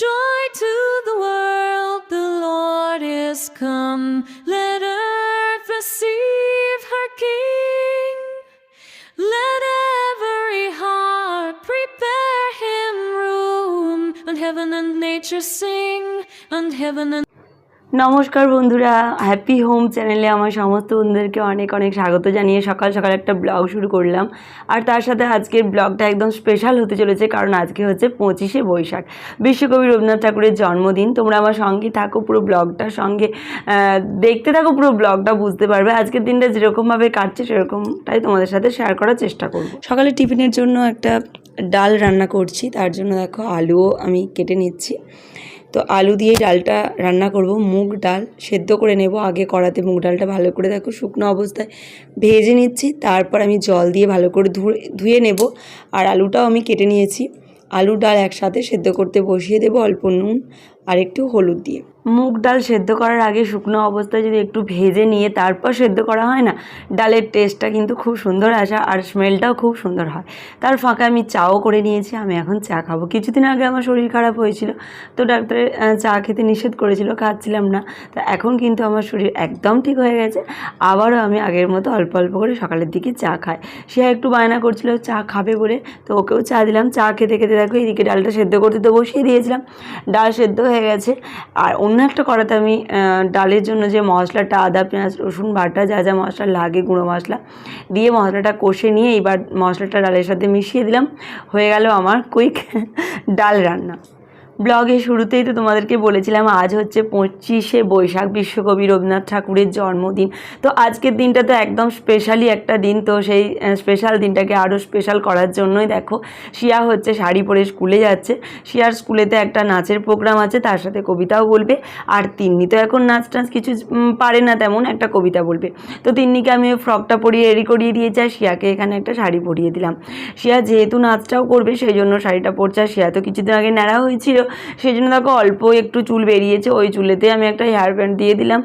Joy to the world, the Lord is come. Let earth receive her King. Let every heart prepare him room. And heaven and nature sing, and heaven and নমস্কার বন্ধুরা, happy home চ্যানেলে আমার সমস্ত বন্ধুদেরকে অনেক অনেক স্বাগত জানিয়ে সকাল সকাল একটা ব্লগ শুরু করলাম। আর তার সাথে আজকের ব্লগটা একদম স্পেশাল হতে চলেছে, কারণ আজকে হচ্ছে 25শে বৈশাখ, বিশ্বকবি রবীন্দ্রনাথ ঠাকুরের জন্মদিন। তোমরা আমার সঙ্গে থাকো, পুরো ব্লগটার সঙ্গে দেখতে থাকো, পুরো ব্লগটা বুঝতে পারবে। আজকের দিনটা যেরকমভাবে কাটছে সেরকমটাই তোমাদের সাথে শেয়ার করার চেষ্টা করব। সকালে টিফিনের জন্য একটা ডাল রান্না করছি, তার জন্য দেখো আলুও আমি কেটে নিচ্ছি। তো আলু দিয়ে ডালটা রান্না করব। মুগ ডাল সেদ্ধ করে নেব আগে কড়াতে। মুগ ডালটা ভালো করে দেখো শুকনো অবস্থায় ভেজে নিচ্ছি, তারপর আমি জল দিয়ে ভালো করে ধুয়ে নেব। আর আলুটাও আমি কেটে নিয়েছি। আলু ডাল একসাথে সেদ্ধ করতে বসিয়ে দেবো অল্প নুন আর একটু হলুদ দিয়ে। মুগ ডাল সেদ্ধ করার আগে শুকনো অবস্থায় যদি একটু ভেজে নিয়ে তারপর সেদ্ধ করা হয় না, ডালের টেস্টটা কিন্তু খুব সুন্দর আসে আর স্মেলটাও খুব সুন্দর হয়। তার ফাঁকে আমি চাও করে নিয়েছি, আমি এখন চা খাবো। কিছুদিন আগে আমার শরীর খারাপ হয়েছিল, তো ডাক্তারের চা খেতে নিষেধ করেছিল, খাচ্ছিলাম না। তো এখন কিন্তু আমার শরীর একদম ঠিক হয়ে গেছে। আবারও আমি আগের মতো অল্প অল্প করে সকালের দিকে চা খাই। সে একটু বায়না করছিল চা খাবে বলে, তো ওকেও চা দিলাম। চা খেতে খেতে দেখো এদিকে ডালটা সেদ্ধ করতে তো বসিয়ে দিয়েছিলাম, ডাল সেদ্ধ হয়ে গেছে। আর অন্য একটা কড়াতে আমি ডালের জন্য যে মশলাটা, আদা পেঁয়াজ রসুন বাটা, যা যা মশলা লাগে গুঁড়ো মশলা দিয়ে মশলাটা কষে নিয়ে এইবার মশলাটা ডালের সাথে মিশিয়ে দিলাম। হয়ে গেল আমার কুইক ডাল রান্না। ব্লগের শুরুতেই তো তোমাদেরকে বলেছিলাম আজ হচ্ছে 25শে বৈশাখ, বিশ্বকবি রবীন্দ্রনাথ ঠাকুরের জন্মদিন। তো আজকের দিনটা তো একদম স্পেশালি একটা দিন। তো সেই স্পেশাল দিনটাকে আরও স্পেশাল করার জন্যই দেখো শিয়া হচ্ছে শাড়ি পরে স্কুলে যাচ্ছে। শিয়ার স্কুলেতে একটা নাচের প্রোগ্রাম আছে, তার সাথে কবিতাও বলবে। আর তিন্নি তো এখন নাচ টাচ কিছু পারে না, তেমন একটা কবিতা বলবে। তো তিন্নিকে আমি ফ্রকটা পরিয়ে রেডি করিয়ে দিয়েছি, আর শিয়াকে এখানে একটা শাড়ি পরিয়ে দিলাম। শিয়া যেহেতু নাচটাও করবে সেই জন্য শাড়িটা পরছে। আর শিয়া তো কিছুদিন আগে ন্যাড়া হয়েছিল, সেই জন্য দেখো অল্প একটু চুল বেরিয়েছে, ওই চুলেতে আমি একটা হেয়ার ব্যান্ড দিয়ে দিলাম।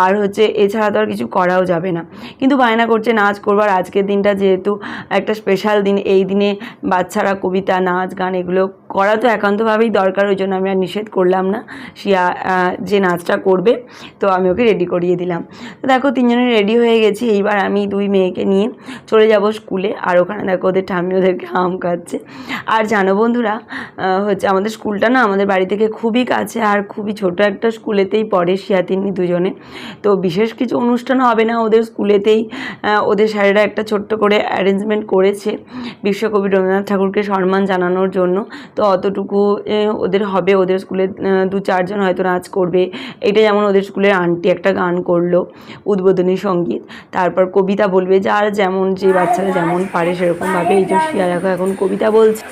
আর হচ্ছে এছাড়া তো আর কিছু করাও যাবে না, কিন্তু বায়না করছে নাচ করবার। আজকের দিনটা যেহেতু একটা স্পেশাল দিন, এই দিনে বাচ্চারা কবিতা নাচ গান এগুলো করা তো একান্তভাবেই দরকার, ওই জন্য আমি আর নিষেধ করলাম না। শিয়া যে নাচটা করবে, তো আমি ওকে রেডি করিয়ে দিলাম। তো দেখো তিনজনে রেডি হয়ে গেছি। এইবার আমি দুই মেয়েকে নিয়ে চলে যাব স্কুলে। আর ওখানে দেখো ওদের ঠাম্মি ওদেরকে আম খাচ্ছে। আর জানো বন্ধুরা, হচ্ছে আমাদের স্কুলটা না আমাদের বাড়ি থেকে খুবই কাছে, আর খুবই ছোট একটা স্কুলেতেই পড়ে শিয়া তিন্নি দুজনে। তো বিশেষ কিছু অনুষ্ঠান হবে না, ওদের স্কুলেতেই ওদের স্যারেরা একটা ছোট্ট করে অ্যারেঞ্জমেন্ট করেছে বিশ্বকবি রবীন্দ্রনাথ ঠাকুরকে সম্মান জানানোর জন্য। তো অতটুকু ওদের হবে। ওদের স্কুলে 2-4 জন হয়তো নাচ করবে। এটা যেমন ওদের স্কুলের আন্টি একটা গান করলো উদ্বোধনী সঙ্গীত, তারপর কবিতা বলবে, যার যেমন যে বাচ্চারা যেমন পারে সেরকমভাবে। এই যে শিয়া দেখো এখন কবিতা বলছে।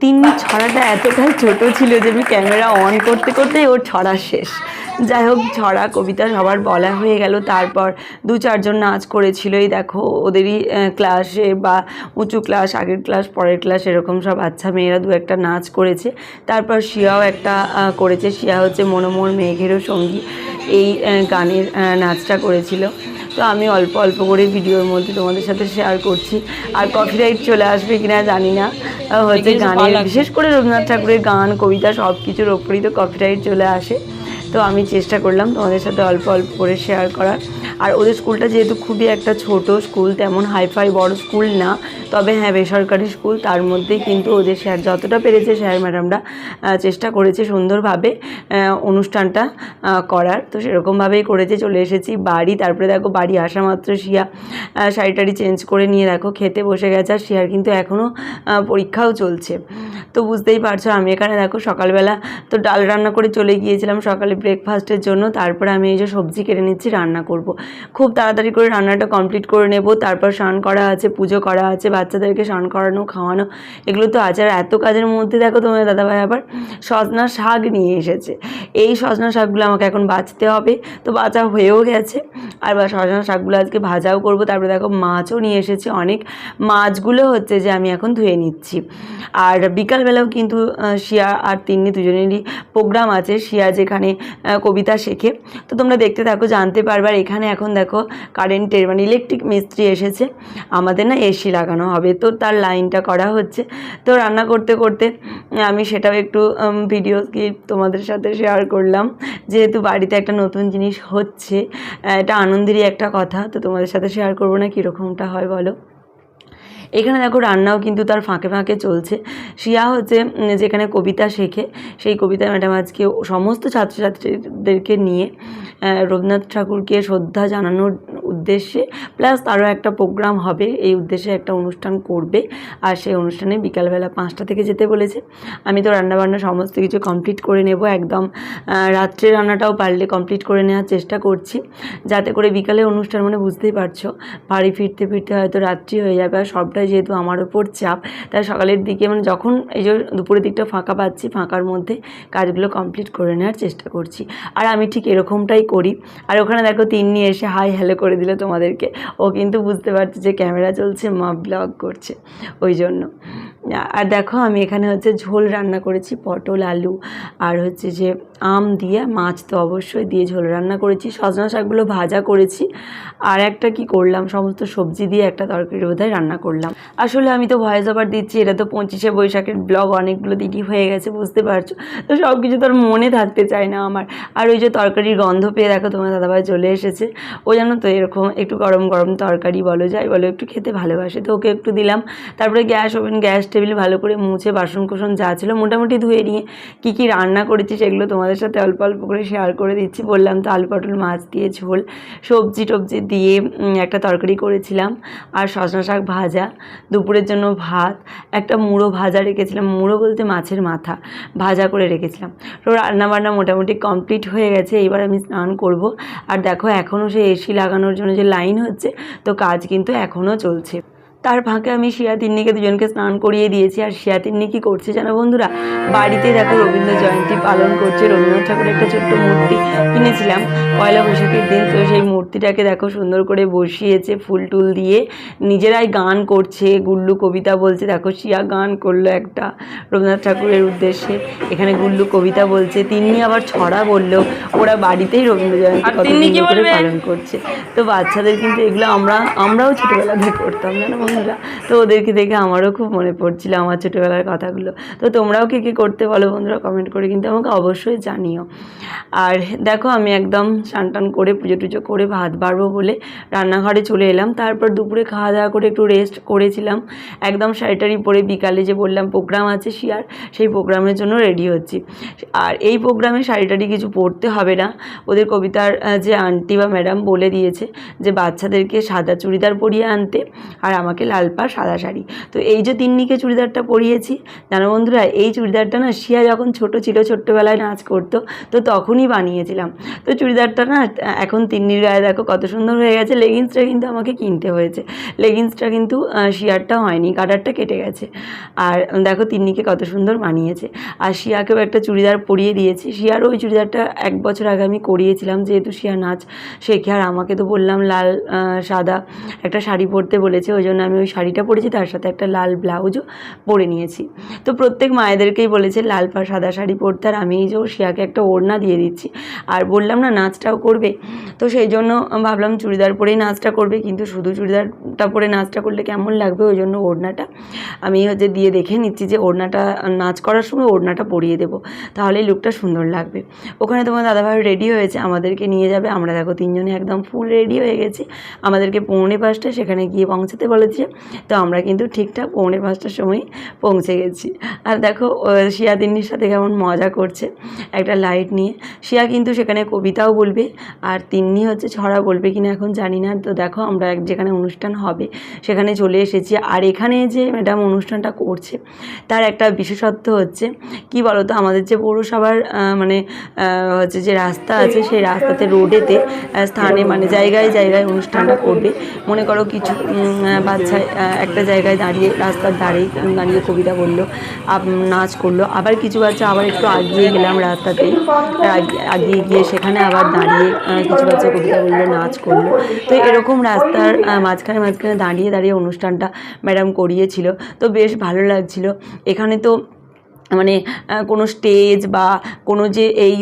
তিন্নি ছড়াটা এতটাই ছোট ছিল যে আমি ক্যামেরা অন করতে করতেই ওর ছড়া শেষ। যাই হোক, ছড়া কবিতা সবার বলা হয়ে গেল। তারপর 2-4 জন নাচ করেছিল। এই দেখো ওদেরই ক্লাসে বা উঁচু ক্লাস, আগের ক্লাস, পরের ক্লাস, এরকম সব বাচ্চা মেয়েরা 2-একটা নাচ করেছে। তারপর শিয়াও একটা করেছে। শিয়া হচ্ছে মনোমোর মেঘেরও সঙ্গী, এই গানের নাচটা করেছিল। তো আমি অল্প অল্প করে ভিডিওর মধ্যে তোমাদের সাথে শেয়ার করছি। আর কপিরাইট চলে আসবে কিনা জানি না, হচ্ছে গানের, বিশেষ করে রবীন্দ্রনাথ ঠাকুরের গান কবিতা সব কিছুর ওপরই তো কপিরাইট চলে আসে। তো আমি চেষ্টা করলাম তোমাদের সাথে অল্প অল্প করে শেয়ার করার। আর ওদের স্কুলটা যেহেতু খুবই একটা ছোট স্কুল, তেমন হাইফাই বড় স্কুল না, তবে হ্যাঁ বেসরকারি স্কুল, তার মধ্যেই কিন্তু ওদের স্যার যতটা পেরেছে স্যার ম্যাডামরা চেষ্টা করেছে সুন্দরভাবে অনুষ্ঠানটা করার। তো সেরকমভাবেই করেছে। চলে এসেছি বাড়ি। তারপরে দেখো বাড়ি আসা মাত্র শিয়া শাড়িটারি চেঞ্জ করে নিয়ে দেখো খেতে বসে গেছে। আর শিয়ার কিন্তু এখনও পরীক্ষাও চলছে। তো বুঝতেই পারছো আমি এখানে দেখো সকালবেলা তো ডাল রান্না করে চলে গিয়েছিলাম সকালে ব্রেকফাস্টের জন্য। তারপরে আমি এই যে সবজি কেটে নিচ্ছি, রান্না করব। খুব তাড়াতাড়ি করে রান্নাটা কমপ্লিট করে নেব। তারপর স্নান করা আছে, পুজো করা আছে, বাচ্চাদেরকে স্নান করানো খাওয়ানো এগুলো তো আছে। আর এত কাজের মধ্যে দেখো তোমার দাদাভাই আবার সজনা শাক নিয়ে এসেছে। এই সজনা শাকগুলো আমাকে এখন বাছতে হবে। তো বাছা হয়েও গেছে। আর সজনা শাকগুলো আজকে ভাজাও করব। তারপরে দেখো মাছও নিয়ে এসেছে অনেক। মাছগুলো হচ্ছে যে আমি এখন ধুয়ে নিচ্ছি। আর বিকালবেলাও কিন্তু শিয়া আর তিন্নি দুজনেরই প্রোগ্রাম আছে। শিয়া যেখানে কবিতা শেখে, তো তোমরা দেখতে থাকো, জানতে পারবে। আর এখানে এখন এখন দেখো কারেন্টের মানে ইলেকট্রিক মিস্ত্রি এসেছে, আমাদের না এসি লাগানো হবে, তো তার লাইনটা করা হচ্ছে। তো রান্না করতে করতে আমি সেটাও একটু ভিডিও ক্লিপ তোমাদের সাথে শেয়ার করলাম, যেহেতু বাড়িতে একটা নতুন জিনিস হচ্ছে, এটা আনন্দেরই একটা কথা, তো তোমাদের সাথে শেয়ার করবো না কীরকমটা হয় বলো। এখানে দেখো রান্নাও কিন্তু তার ফাঁকে ফাঁকে চলছে। শিয়া হচ্ছে যেখানে কবিতা শেখে, সেই কবিতা ম্যাডাম আজকে সমস্ত ছাত্রছাত্রীদেরকে নিয়ে রবীন্দ্রনাথ ঠাকুরকে শ্রদ্ধা জানানোর উদ্দেশ্যে, প্লাস তারও একটা প্রোগ্রাম হবে, এই উদ্দেশ্যে একটা অনুষ্ঠান করবে। আর সেই অনুষ্ঠানে বিকালবেলা 5টা থেকে যেতে বলেছে। আমি তো রান্নাবান্না সমস্ত কিছু কমপ্লিট করে নেব, একদম রাত্রে রান্নাটাও পারলে কমপ্লিট করে নেওয়ার চেষ্টা করছি, যাতে করে বিকালে অনুষ্ঠান মানে বুঝতেই পারছো বাড়ি ফিরতে ফিরতে হয়তো রাত্রি হয়ে যাবে। আর সবটাই যেহেতু আমার ওপর চাপ, তাই সকালের দিকে মানে যখন এই যে দুপুরের দিকটা ফাঁকা পাচ্ছি, ফাঁকার মধ্যে কাজগুলো কমপ্লিট করে নেওয়ার চেষ্টা করছি। আর আমি ঠিক এরকমটাই করি। আর ওখানে দেখো তিন্নি এসে হাই হ্যালো করে দিল তোমাদেরকে, ও কিন্তু বুঝতে পারছে যে ক্যামেরা চলছে, মা ব্লগ করছে, ওই জন্য। আর দেখো আমি এখানে হচ্ছে ঝোল রান্না করেছি, পটল আলু আর হচ্ছে যে আম দিয়ে, মাছ তো অবশ্যই দিয়ে ঝোল রান্না করেছি, সজনা শাকগুলো ভাজা করেছি, আর একটা কি করলাম, সমস্ত সবজি দিয়ে একটা তরকারি বোধহয় রান্না করলাম। আসলে আমি তো ভয়েস ওভার দিচ্ছি, এটা তো 25শে বৈশাখের ব্লগ, অনেকগুলো দিনই হয়ে গেছে, বুঝতে পারছো, তো সব কিছু তো আর মনে থাকতে চায় না আমার। আর ওই যে তরকারির গন্ধ পেয়ে দেখো তোমার দাদাভাই চলে এসেছে, ও জানো তো এরকম একটু গরম গরম তরকারি বলো যাই বলো একটু খেতে ভালোবাসে, তো ওকে একটু দিলাম। তারপরে গ্যাস ওভেন গ্যাস টেবিল ভালো করে মুছে বাসন কোসন যা ছিল মোটামুটি ধুয়ে নিয়ে কী রান্না করেছি সেগুলো তোমাদের সাথে অল্প অল্প করে শেয়ার করে দিচ্ছি। বললাম তো আলু পটল মাছ দিয়ে ঝোল, সবজি টবজি দিয়ে একটা তরকারি করেছিলাম, আর সজনা শাক ভাজা, দুপুরের জন্য ভাত, একটা মুড়ো ভাজা রেখেছিলাম, মুড়ো বলতে মাছের মাথা ভাজা করে রেখেছিলাম। তো রান্নাবান্না মোটামুটি কমপ্লিট হয়ে গেছে, এইবার আমি স্নান করব। আর দেখো এখনও সেই এসি লাগানোর জন্য যে লাইন হচ্ছে, তো কাজ কিন্তু এখনও চলছে। তার ফাঁকে আমি শিয়া তিন্নিকে দুজনকে স্নান করিয়ে দিয়েছি। আর শিয়া তিন্নি কী করছে জানো বন্ধুরা, বাড়িতে দেখো রবীন্দ্র জয়ন্তী পালন করছে, রবীন্দ্রনাথ ঠাকুরের একটা ছোট্ট মূর্তি কিনেছিলাম পয়লা বৈশাখের দিন, তো সেই মূর্তিটাকে দেখো সুন্দর করে বসিয়েছে ফুল টুল দিয়ে, নিজেরাই গান করছে, গুল্লু কবিতা বলছে। দেখো শিয়া গান করলো একটা রবীন্দ্রনাথ ঠাকুরের উদ্দেশ্যে, এখানে গুল্লু কবিতা বলছে, তিন্নি আবার ছড়া বললো। ওরা বাড়িতেই রবীন্দ্র জয়ন্তী কত সুন্দর করে পালন করছে। তো বাচ্চাদের কিন্তু এগুলো আমরাও ছোটোবেলাতে করতাম জানো বন্ধুরা, তো ওদেরকে দেখে আমারও খুব মনে পড়ছিল আমার ছোটোবেলার কথাগুলো। তো তোমরাও কী করতে বলো বন্ধুরা, কমেন্ট করে কিন্তু আমাকে অবশ্যই জানিও। আর দেখো আমি একদম স্নান টান করে পুজো টুজো করে ভাত বাড়বো বলে রান্নাঘরে চলে এলাম। তারপর দুপুরে খাওয়া দাওয়া করে একটু রেস্ট করেছিলাম, একদম শাড়িটারি পরে বিকালে যে বললাম প্রোগ্রাম আছে শিয়ার, সেই প্রোগ্রামের জন্য রেডি হচ্ছি। আর এই প্রোগ্রামে শাড়িটারি কিছু পরতে হবে না, ওদের কবিতার যে আন্টি বা ম্যাডাম বলে দিয়েছে যে বাচ্চাদেরকে সাদা চুড়িদার পরিয়ে আনতে, আর আমাকে লাল পাড় সাদা শাড়ি। তো এই যে তিন্নিকে চুড়িদারটা পরিয়েছি জানো বন্ধুরা, এই চুড়িদারটা না শিয়া যখন ছোট ছিল, ছোট্টবেলায় নাচ করতো, তো তখনই বানিয়েছিলাম। তো চুড়িদারটা না এখন তিন্নির গায়ে দেখো কত সুন্দর হয়ে গেছে। লেগিংসটা কিন্তু আমাকে কিনতে হয়েছে, লেগিংসটা কিন্তু শিয়ারটা হয়নি, কাটারটা কেটে গেছে। আর দেখো তিন্নিকে কত সুন্দর মানিয়েছে। আর শিয়াকেও একটা চুড়িদার পরিয়ে দিয়েছি, শিয়ারও ওই চুড়িদারটা 1 বছর আগে আমি করিয়েছিলাম, যেহেতু শিয়া নাচ শেখে। আর আমাকে তো বললাম লাল সাদা একটা শাড়ি পরতে বলেছে, ওই জন্য আমি ওই শাড়িটা পরেছি, তার সাথে একটা লাল ব্লাউজও পরে নিয়েছি। তো প্রত্যেক মায়েদেরকেই বলেছে লাল পাড় সাদা শাড়ি পরতে, আর আমি এই যে শিয়াকে একটা ওড়না দিয়ে দিচ্ছি। আর বললাম না নাচটাও করবে, তো সেই জন্য ভাবলাম চুড়িদার পরেই নাচটা করবে, কিন্তু শুধু চুড়িদারটা পরে নাচটা করলে কেমন লাগবে, ওই জন্য ওড়নাটা আমি হচ্ছে দিয়ে দেখে নিচ্ছি যে ওড়নাটা নাচ করার সময় ওড়নাটা পরিয়ে দেবো, তাহলে লুকটা সুন্দর লাগবে। ওখানে তোমার দাদাভাই রেডি হয়েছে, আমাদেরকে নিয়ে যাবে। আমরা দেখো 3 জনে একদম ফুল রেডি হয়ে গেছি, আমাদেরকে 4:45টায় সেখানে গিয়ে পৌঁছাতে বলেছে। তো আমরা কিন্তু ঠিকঠাক 4:45টার সময় পৌঁছে গেছি। আর দেখো শিয়া তিন্নির সাথে কেমন মজা করছে একটা লাইট নিয়ে। শিয়া কিন্তু সেখানে কবিতাও বলবে, আর তিন্নি হচ্ছে ছড়া বলবে কিনা এখন জানি না। তো দেখো আমরা যেখানে অনুষ্ঠান হবে সেখানে চলে এসেছি। আর এখানে যে ম্যাডাম অনুষ্ঠানটা করছে তার একটা বিশেষত্ব হচ্ছে কি বলো তো, আমাদের যে পৌরসভার মানে হচ্ছে যে রাস্তা আছে, সেই রাস্তাতে রোডেতে স্থানে মানে জায়গায় জায়গায় অনুষ্ঠানটা করবে। মনে করো কিছু বাচ্চা একটা জায়গায় দাঁড়িয়ে রাস্তার দাঁড়িয়ে কবিতা বললো, নাচ করলো, আবার কিছু বাচ্চা আবার একটু আগিয়ে গেলাম রাস্তাতেই, আগিয়ে গিয়ে সেখানে আবার দাঁড়িয়ে কিছু বাচ্চা কবিতা বললো, নাচ করলো। তো এরকম রাস্তার মাঝখানে দাঁড়িয়ে অনুষ্ঠানটা ম্যাডাম করিয়েছিল, তো বেশ ভালো লাগছিল। এখানে তো মানে কোনো স্টেজ বা কোনো যে এই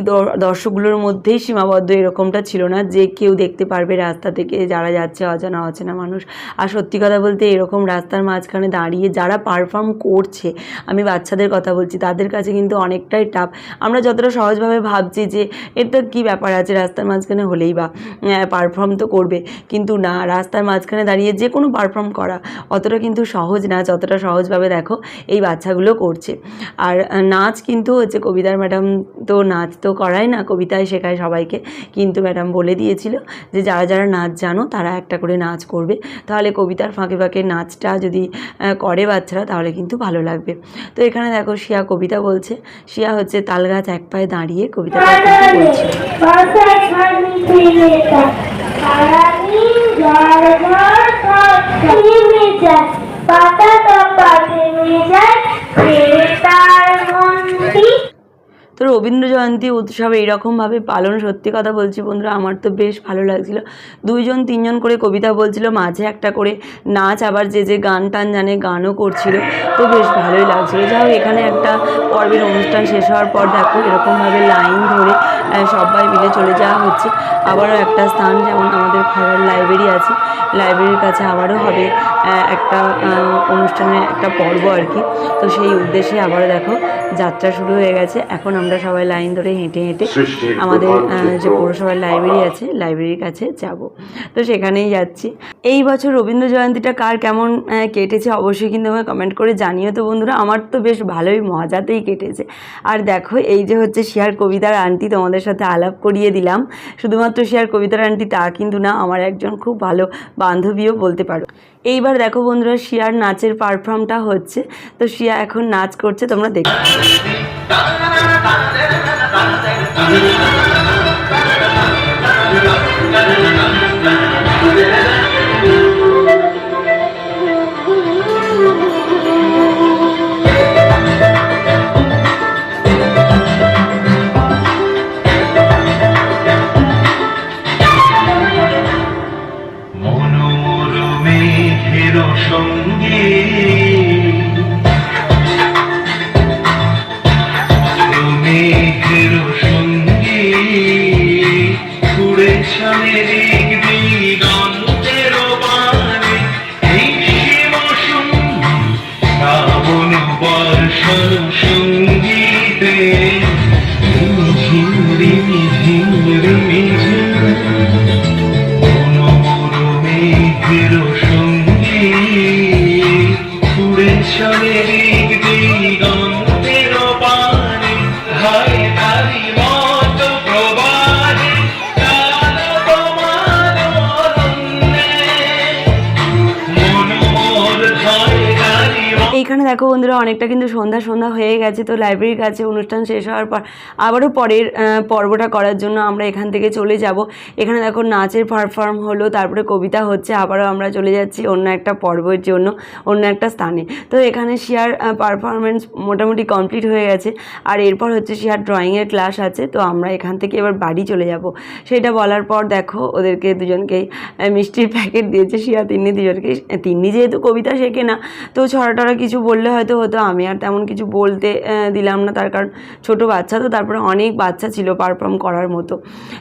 দর্শকগুলোর মধ্যেই সীমাবদ্ধ এরকমটা ছিল না, যে কেউ দেখতে পারবে রাস্তা থেকে যারা যাচ্ছে, অজানা অচেনা মানুষ। আর সত্যি কথা বলতে এরকম রাস্তার মাঝখানে দাঁড়িয়ে যারা পারফর্ম করছে, আমি বাচ্চাদের কথা বলছি, তাদের কাছে কিন্তু অনেকটাই টাফ। আমরা যতটা সহজভাবে ভাবছি যে এটা কী ব্যাপার আছে, রাস্তার মাঝখানে হলেই বা পারফর্ম তো করবে, কিন্তু না, রাস্তার মাঝখানে দাঁড়িয়ে যে কোনো পারফর্ম করা অতটা কিন্তু সহজ না, যতটা সহজভাবে দেখো এই বাচ্চাগুলো করছে। আর নাচ কিন্তু হচ্ছে কবিতার ম্যাডাম তো নাচ তো করায় না, কবিতায় শেখায় সবাইকে, কিন্তু ম্যাডাম বলে দিয়েছিল যে যারা যারা নাচ জানো তারা একটা করে নাচ করবে, তাহলে কবিতার ফাঁকে ফাঁকে নাচটা যদি করে বাচ্চারা তাহলে কিন্তু ভালো লাগবে। তো এখানে দেখো শিয়া কবিতা বলছে, শিয়া হচ্ছে তালগাছ এক পায়ে দাঁড়িয়ে কবিতাটা বলছে। তো রবীন্দ্র জয়ন্তী উৎসব এইরকমভাবে পালন, সত্যি কথা বলছি বন্ধুরা, আমার তো বেশ ভালো লাগছিল। 2-3 জন করে কবিতা বলছিল, মাঝে একটা করে নাচ, আবার যে যে গান টান জানে গানও করছিল, তো বেশ ভালোই লাগছিলো। যাই হোক, এখানে একটা পর্বের অনুষ্ঠান শেষ হওয়ার পর দেখো এরকমভাবে লাইন ধরে সবাই মিলে চলে যাওয়া হচ্ছে আবারও একটা স্থান, যেমন আমাদের খরার লাইব্রেরি আছে, লাইব্রেরির কাছে আবারও হবে একটা অনুষ্ঠানের একটা পর্ব আর কি। তো সেই উদ্দেশ্যে আবারও দেখো যাত্রা শুরু হয়ে গেছে। এখন আমরা সবাই লাইন ধরে হেঁটে হেঁটে আমাদের যে পৌরসভার লাইব্রেরি আছে লাইব্রেরির কাছে যাব, তো সেখানেই যাচ্ছি। এই বছর রবীন্দ্র জয়ন্তীটা কার কেমন কেটেছে অবশ্যই কিন্তু আমাকে কমেন্ট করে জানিও তো বন্ধুরা। আমার তো বেশ ভালোই মজাতেই কেটেছে। আর দেখো এই যে হচ্ছে শিয়ার কবিতার আন্টি, তোমাদের সাথে আলাপ করিয়ে দিলাম। শুধুমাত্র শিয়ার কবিতার আন্টি তা কিন্তু না, আমার একজন খুব ভালো বান্ধবীও বলতে পারো। এইবার দেখো বন্ধুরা শিয়ার নাচের পারফর্মটা হচ্ছে, তো শিয়া এখন নাচ করছে, তোমরা দেখো। এইখানে দেখো বন্ধুরা অনেকটা কিন্তু সন্ধ্যা হয়ে গেছে। তো লাইব্রেরির কাছে অনুষ্ঠান শেষ হওয়ার পর আবারও পরের পর্বটা করার জন্য আমরা এখান থেকে চলে যাব। এখানে দেখো নাচের পারফর্ম হলো, তারপরে কবিতা হচ্ছে, আবারও আমরা চলে যাচ্ছি অন্য একটা পর্বের জন্য অন্য একটা স্থানে। তো এখানে শিয়ার পারফরমেন্স মোটামুটি কমপ্লিট হয়ে গেছে, আর এরপর হচ্ছে শিয়ার ড্রয়িংয়ের ক্লাস আছে। তো আমরা এখান থেকে এবার বাড়ি চলে যাব। সেটা বলার পর দেখো ওদেরকে দুজনকেই মিষ্টির প্যাকেট দিয়েছে শিয়া তিন্নি দুজনকেই। তিন্নি যেহেতু কবিতা শেখে না, তো ছড়া কিছু বললে হয়তো হতো, আমি আর তেমন কিছু বলতে দিলাম না, তার কারণ ছোটো বাচ্চা তো, তারপরে অনেক বাচ্চা ছিল পারফর্ম করার মতো।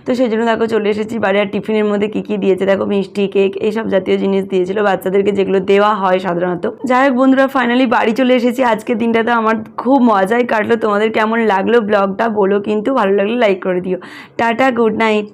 তো সেই জন্য দেখো চলে এসেছি বাড়ি। আর টিফিনের মধ্যে কী কী দিয়েছে দেখো, মিষ্টি, কেক, এইসব জাতীয় জিনিস দিয়েছিল বাচ্চাদেরকে, যেগুলো দেওয়া হয় সাধারণত। যাই হোক বন্ধুরা, ফাইনালি বাড়ি চলে এসেছি। আজকের দিনটাতে আমার খুব মজাই কাটলো। তোমাদের কেমন লাগলো ব্লগটা বলো কিন্তু, ভালো লাগলে লাইক করে দিও। Tata, good night.